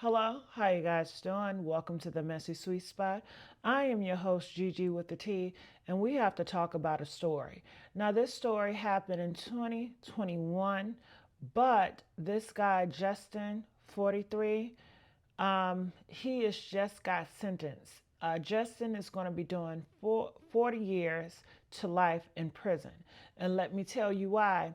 Hello, how you guys doing? Welcome to the Messy Sweet Spot. I am your host Gigi with the T, and we have to talk about a story. Now, this story happened in 2021, but this guy Justin, 43, he has just got sentenced. Justin is going to be doing 40 years to life in prison, and let me tell you why.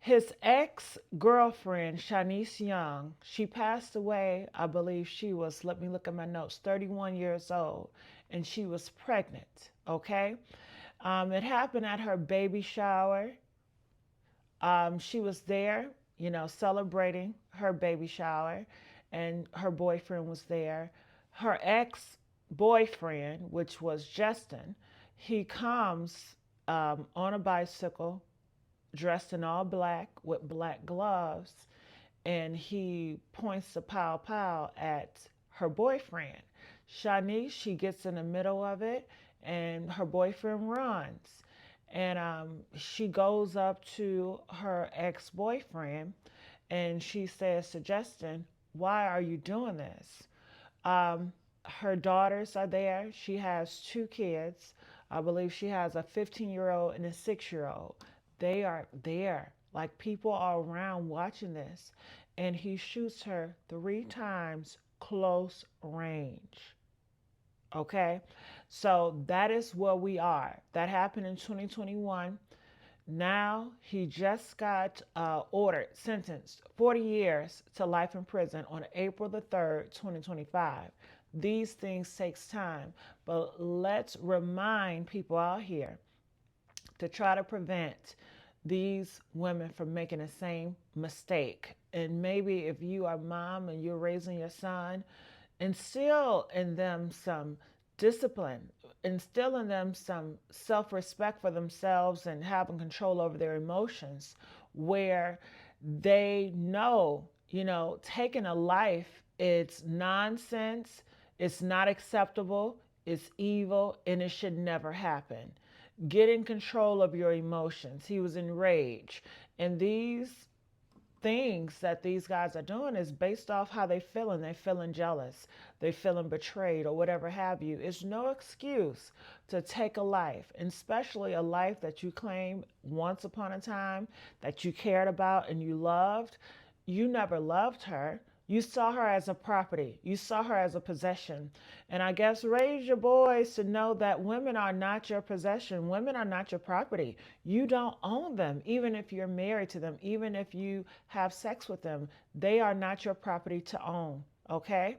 His ex girlfriend, Shanice Young, she passed away. I believe she was, let me look at my notes, 31 years old, and she was pregnant. Okay. It happened at her baby shower. She was there, celebrating her baby shower, and her boyfriend was there. Her ex boyfriend, which was Justin, he comes on a bicycle dressed in all black with black gloves, and he points the pow pow at her boyfriend. Shanice, she gets in the middle of it, and her boyfriend runs. And she goes up to her ex boyfriend and she says to Justin, "Why are you doing this?" Um, Her daughters are there. She has two kids. I believe she has a 15-year-old and a 6-year-old. They are there. Like people are around watching this. And he shoots her 3 times close range. Okay? So that is where we are. That happened in 2021. Now he just got ordered, sentenced 40 years to life in prison on April the 3rd, 2025. These things takes time, but let's remind people out here to try to prevent these women from making the same mistake. And maybe if you are a mom and you're raising your son, instill in them some discipline, instill in them some self respect for themselves and having control over their emotions, where they know, taking a life, it's nonsense, it's not acceptable, it's evil, and it should never happen. Get in control of your emotions. He was enraged. And these things that these guys are doing is based off how they feeling. They feeling jealous, they feeling betrayed, or whatever have you. It's no excuse to take a life, and especially a life that you claim once upon a time that you cared about and you loved. You never loved her. You saw her as a property. You saw her as a possession. And I guess raise your boys to know that women are not your possession. Women are not your property. You don't own them, even if you're married to them, even if you have sex with them. They are not your property to own. Okay?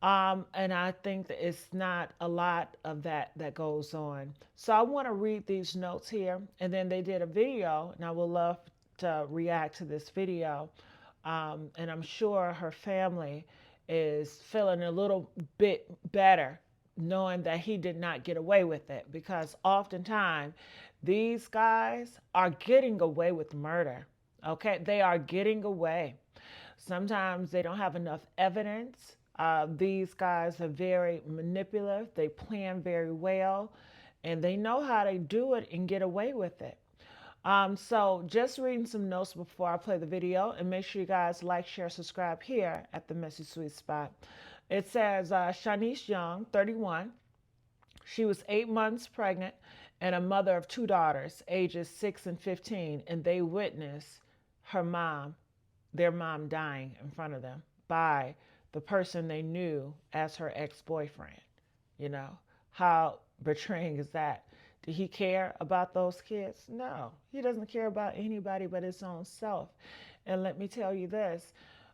And I think that it's not a lot of that goes on. So I want to read these notes here. And then they did a video, and I would love to react to this video. And I'm sure her family is feeling a little bit better knowing that he did not get away with it, because oftentimes these guys are getting away with murder. Okay, they are getting away. Sometimes they don't have enough evidence. These guys are very manipulative. They plan very well, and they know how to do it and get away with it. So just reading some notes before I play the video, and make sure you guys like, share, subscribe here at the Messy Sweet Spot. It says Shanice Young, 31. She was 8 months pregnant and a mother of two daughters, ages 6 and 15, and they witnessed her mom, their mom, dying in front of them by the person they knew as her ex-boyfriend. You know, how betraying is that? Did he care about those kids? No, he doesn't care about anybody but his own self. And let me tell you this,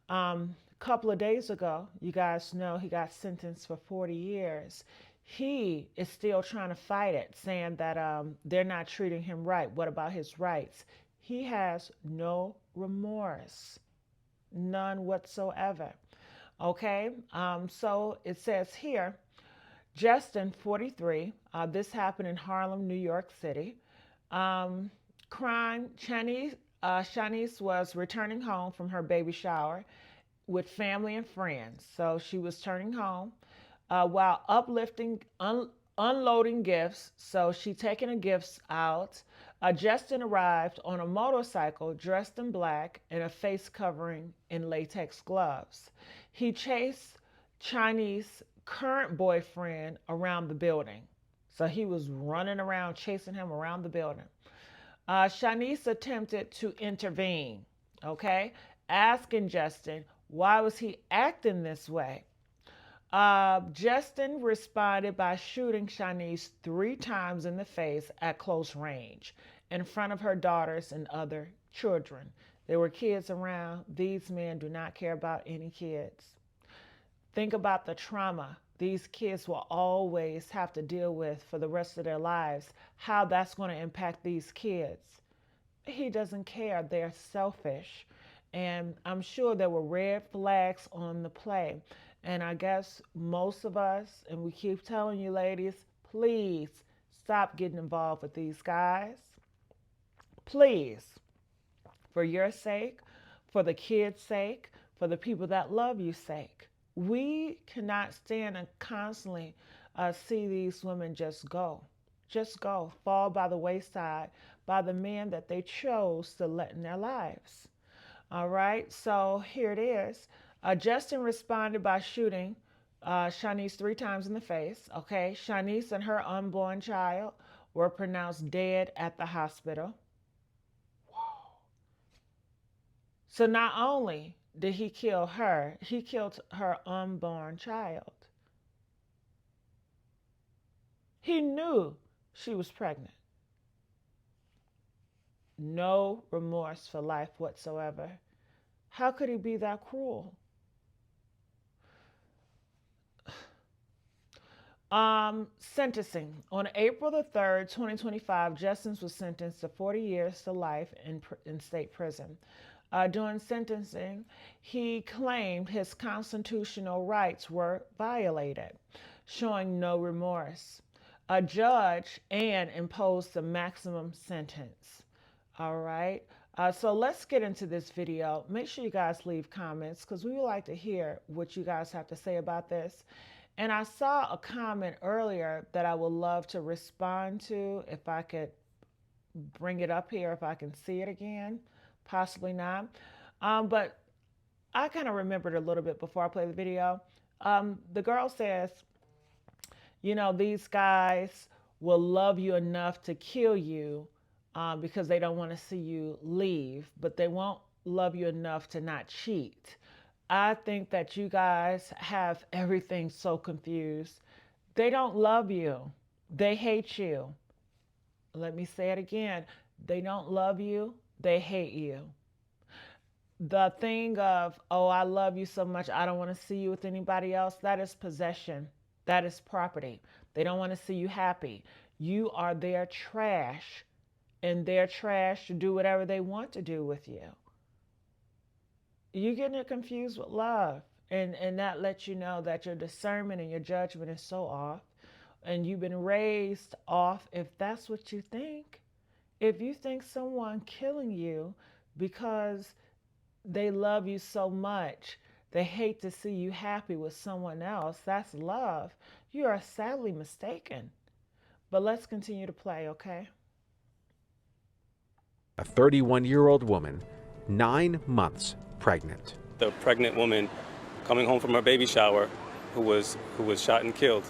a couple of days ago, you guys know he got sentenced for 40 years. He is still trying to fight it, saying that they're not treating him right. What about his rights? He has no remorse, none whatsoever. Okay, so it says here, Justin, 43, this happened in Harlem, New York City. Um, Crime, Shanice was returning home from her baby shower with family and friends. So she was turning home while unloading gifts. So she taking the gifts out. Justin arrived on a motorcycle dressed in black and a face covering in latex gloves. He chased Chinese current boyfriend around the building. So he was running around, chasing him around the building. Shanice attempted to intervene, okay, asking Justin why was he acting this way. Justin responded by shooting Shanice 3 times in the face at close range in front of her daughters and other children. There were kids around. These men do not care about any kids. Think about the trauma these kids will always have to deal with for the rest of their lives, how that's going to impact these kids. He doesn't care. They're selfish. And I'm sure there were red flags on the play. And I guess most of us, and we keep telling you ladies, please stop getting involved with these guys. Please, for your sake, for the kids' sake, for the people that love you sake. We cannot stand and constantly see these women just go, fall by the wayside by the men that they chose to let in their lives. All right, so here it is. Justin responded by shooting Shanice 3 times in the face. Okay, Shanice and her unborn child were pronounced dead at the hospital. Whoa. So not only did he kill her, he killed her unborn child. He knew she was pregnant. No remorse for life whatsoever. How could he be that cruel? Sentencing. On April the 3rd, 2025, Justin was sentenced to 40 years to life in state prison. During sentencing, he claimed his constitutional rights were violated, showing no remorse. A judge imposed the maximum sentence. All right. So let's get into this video. Make sure you guys leave comments because we would like to hear what you guys have to say about this. And I saw a comment earlier that I would love to respond to if I could bring it up here, if I can see it again. Possibly not. But I kind of remembered a little bit before I play the video. The girl says, you know, these guys will love you enough to kill you because they don't want to see you leave, but they won't love you enough to not cheat. I think that you guys have everything so confused. They don't love you. They hate you. Let me say it again. They don't love you. They hate you. The thing of, oh, I love you so much, I don't want to see you with anybody else, that is possession. That is property. They don't want to see you happy. You are their trash, and their trash to do whatever they want to do with you. You're getting it confused with love. And that lets you know that your discernment and your judgment is so off. And you've been raised off if that's what you think. If you think someone killing you because they love you so much, they hate to see you happy with someone else, that's love, you are sadly mistaken. But let's continue to play, okay? A 31-year-old woman, 9 months pregnant. The pregnant woman coming home from her baby shower who was shot and killed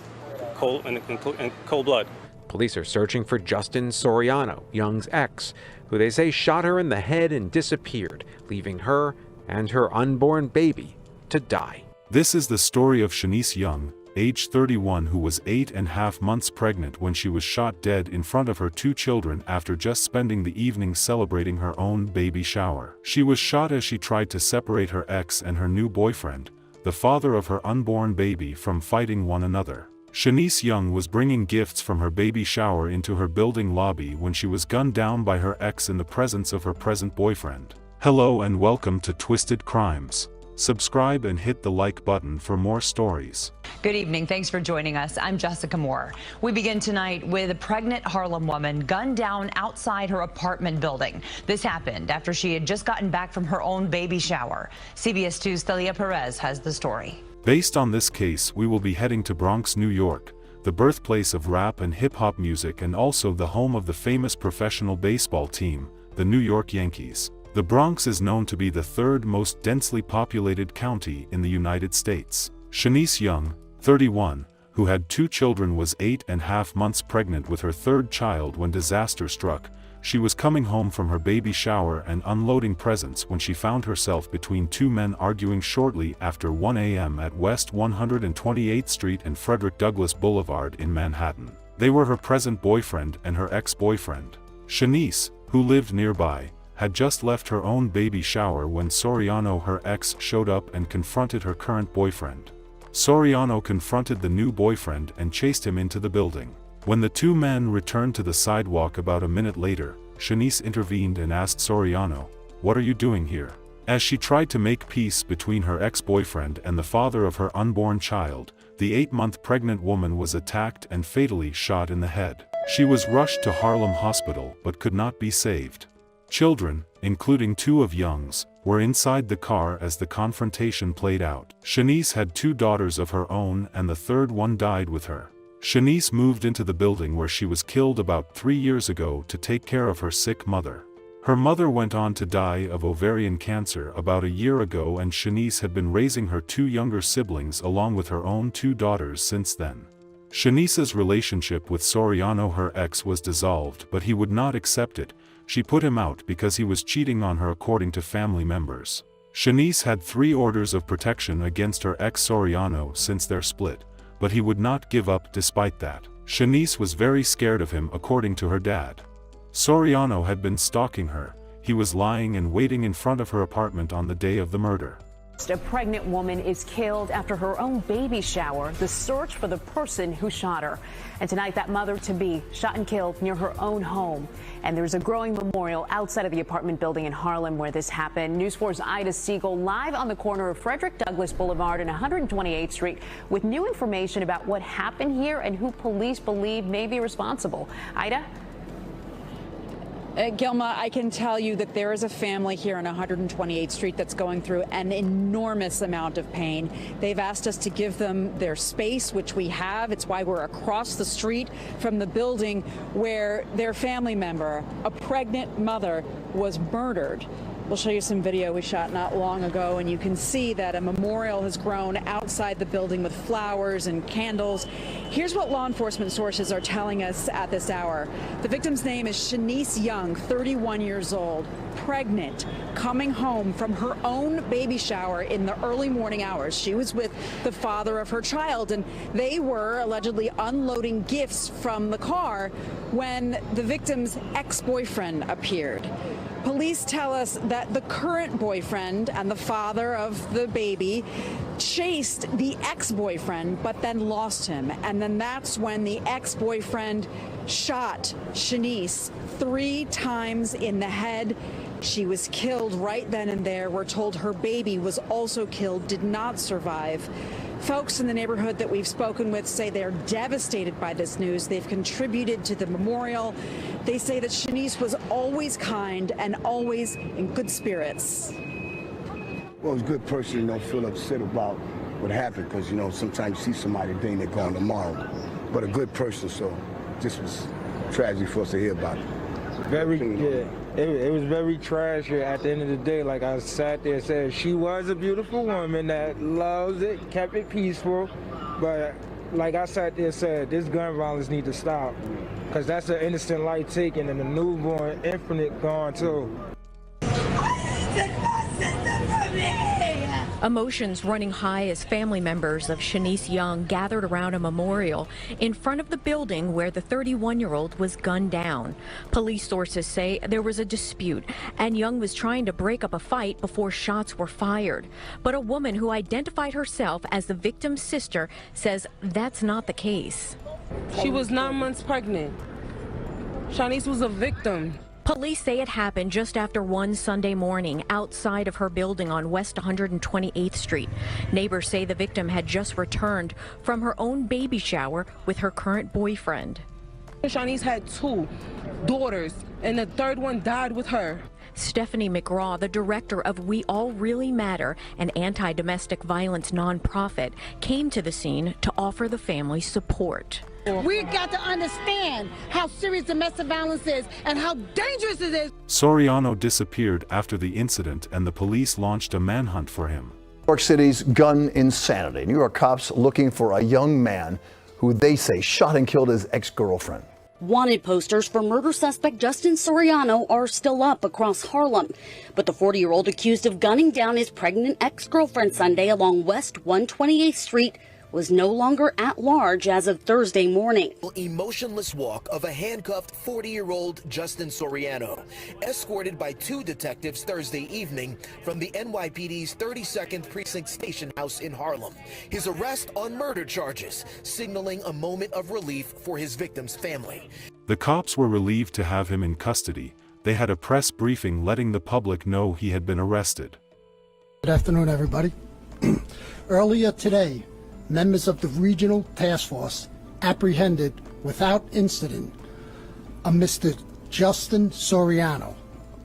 in cold blood. Police are searching for Justin Soriano, Young's ex, who they say shot her in the head and disappeared, leaving her and her unborn baby to die. This is the story of Shanice Young, age 31, who was 8.5 months pregnant when she was shot dead in front of her 2 children after just spending the evening celebrating her own baby shower. She was shot as she tried to separate her ex and her new boyfriend, the father of her unborn baby, from fighting one another. Shanice Young was bringing gifts from her baby shower into her building lobby when she was gunned down by her ex in the presence of her present boyfriend. Hello and welcome to Twisted Crimes. Subscribe and hit the like button for more stories. Good evening. Thanks for joining us. I'm Jessica Moore. We begin tonight with a pregnant Harlem woman gunned down outside her apartment building. This happened after she had just gotten back from her own baby shower. CBS 2's Thalia Perez has the story. Based on this case, we will be heading to Bronx, New York, the birthplace of rap and hip-hop music and also the home of the famous professional baseball team, the New York Yankees. The Bronx is known to be the third most densely populated county in the United States. Shanice Young, 31, who had 2 children, was 8.5 months pregnant with her 3rd child when disaster struck. She was coming home from her baby shower and unloading presents when she found herself between 2 men arguing shortly after 1 a.m. at West 128th Street and Frederick Douglass Boulevard in Manhattan. They were her present boyfriend and her ex-boyfriend. Shanice, who lived nearby, had just left her own baby shower when Soriano, her ex, showed up and confronted her current boyfriend. Soriano confronted the new boyfriend and chased him into the building. When the 2 men returned to the sidewalk about a minute later, Shanice intervened and asked Soriano, "What are you doing here?" As she tried to make peace between her ex-boyfriend and the father of her unborn child, the 8-month pregnant woman was attacked and fatally shot in the head. She was rushed to Harlem Hospital but could not be saved. Children, including 2 of Young's, were inside the car as the confrontation played out. Shanice had 2 daughters of her own and the 3rd one died with her. Shanice moved into the building where she was killed about 3 years ago to take care of her sick mother. Her mother went on to die of ovarian cancer about a year ago, and Shanice had been raising her 2 younger siblings along with her own 2 daughters since then. Shanice's relationship with Soriano, her ex, was dissolved, but he would not accept it. She put him out because he was cheating on her, according to family members. Shanice had 3 orders of protection against her ex Soriano since their split, but he would not give up despite that. Shanice was very scared of him, according to her dad. Soriano had been stalking her. He was lying and waiting in front of her apartment on the day of the murder. A pregnant woman is killed after her own baby shower. The search for the person who shot her. And tonight, that mother-to-be shot and killed near her own home. And there's a growing memorial outside of the apartment building in Harlem where this happened. News 4's Ida Siegel live on the corner of Frederick Douglass Boulevard and 128th Street with new information about what happened here and who police believe may be responsible. Ida? Gilma, I can tell you that there is a family here on 128th Street that's going through an enormous amount of pain. They've asked us to give them their space, which we have. It's why we're across the street from the building where their family member, a pregnant mother, was murdered. We'll show you some video we shot not long ago, and you can see that a memorial has grown outside the building with flowers and candles. Here's what law enforcement sources are telling us at this hour. The victim's name is Shanice Young, 31 years old, pregnant, coming home from her own baby shower in the early morning hours. She was with the father of her child, and they were allegedly unloading gifts from the car when the victim's ex-boyfriend appeared. Police tell us that the current boyfriend and the father of the baby chased the ex-boyfriend but then lost him. And then that's when the ex-boyfriend shot Shanice 3 times in the head. She was killed right then and there. We're told her baby was also killed, did not survive. Folks in the neighborhood that we've spoken with say they're devastated by this news. They've contributed to the memorial. They say that Shanice was always kind and always in good spirits. Well, it's a good person, don't feel upset about what happened, because, sometimes you see somebody today and they're gone tomorrow. But a good person, so this was tragic for us to hear about it. It was very tragic at the end of the day. Like I sat there and said, she was a beautiful woman that loves it, kept it peaceful. But like I sat there and said, this gun violence needs to stop. Because that's an innocent life taken and a newborn infant gone too. Emotions running high as family members of Shanice Young gathered around a memorial in front of the building where the 31-year-old was gunned down. Police sources say there was a dispute and Young was trying to break up a fight before shots were fired. But a woman who identified herself as the victim's sister says that's not the case. She was 9 months pregnant. Shanice was a victim. Police say it happened just after 1 Sunday morning outside of her building on West 128th Street. Neighbors say the victim had just returned from her own baby shower with her current boyfriend. Shanice had 2 daughters, and the 3rd one died with her. Stephanie McGraw, the director of We All Really Matter, an anti-domestic violence nonprofit, came to the scene to offer the family support. We've got to understand how serious domestic violence is and how dangerous it is. Soriano disappeared after the incident and the police launched a manhunt for him. New York City's gun insanity. New York cops looking for a young man who they say shot and killed his ex-girlfriend. Wanted posters for murder suspect Justin Soriano are still up across Harlem. But the 40-year-old accused of gunning down his pregnant ex-girlfriend Sunday along West 128th Street was no longer at large as of Thursday morning. Emotionless walk of a handcuffed 40-year-old Justin Soriano, escorted by 2 detectives Thursday evening from the NYPD's 32nd Precinct Station House in Harlem. His arrest on murder charges, signaling a moment of relief for his victim's family. The cops were relieved to have him in custody. They had a press briefing letting the public know he had been arrested. Good afternoon, everybody. Earlier today, members of the Regional Task Force apprehended without incident a Mr. Justin Soriano,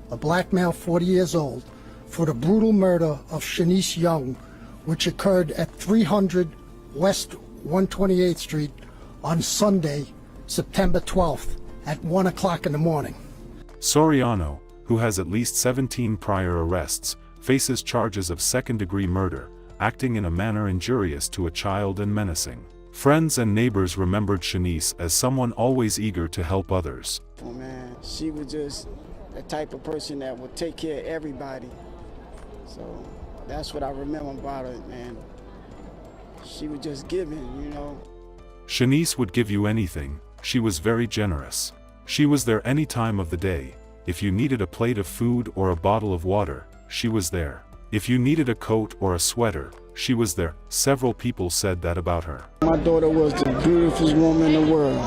a black male 40 years old, for the brutal murder of Shanice Young, which occurred at 300 West 128th Street on Sunday, September 12th at 1 o'clock in the morning. Soriano, who has at least 17 prior arrests, faces charges of second-degree murder, acting in a manner injurious to a child and menacing. Friends and neighbors remembered Shanice as someone always eager to help others. Oh man, she was just the type of person that would take care of everybody. So that's what I remember about her, man. She was just giving, you know. Shanice would give you anything. She was very generous. She was there any time of the day. If you needed a plate of food or a bottle of water, she was there. If you needed a coat or a sweater, she was there. Several people said that about her. My daughter was the beautifulest woman in the world.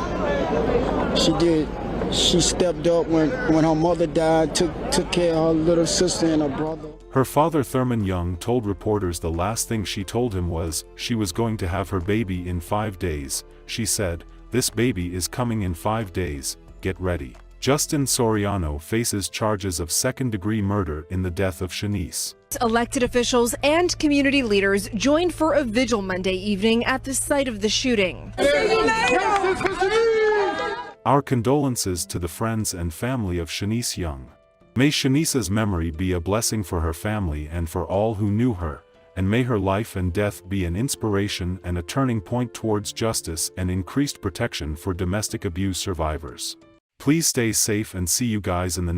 She stepped up when her mother died, took care of her little sister and her brother. Her father, Thurman Young, told reporters the last thing she told him was she was going to have her baby in 5 days. She said, "This baby is coming in 5 days, get ready." Justin Soriano faces charges of second-degree murder in the death of Shanice. Elected officials and community leaders joined for a vigil Monday evening at the site of the shooting. Our condolences to the friends and family of Shanice Young. May Shanice's memory be a blessing for her family and for all who knew her, and may her life and death be an inspiration and a turning point towards justice and increased protection for domestic abuse survivors. Please stay safe and see you guys in the next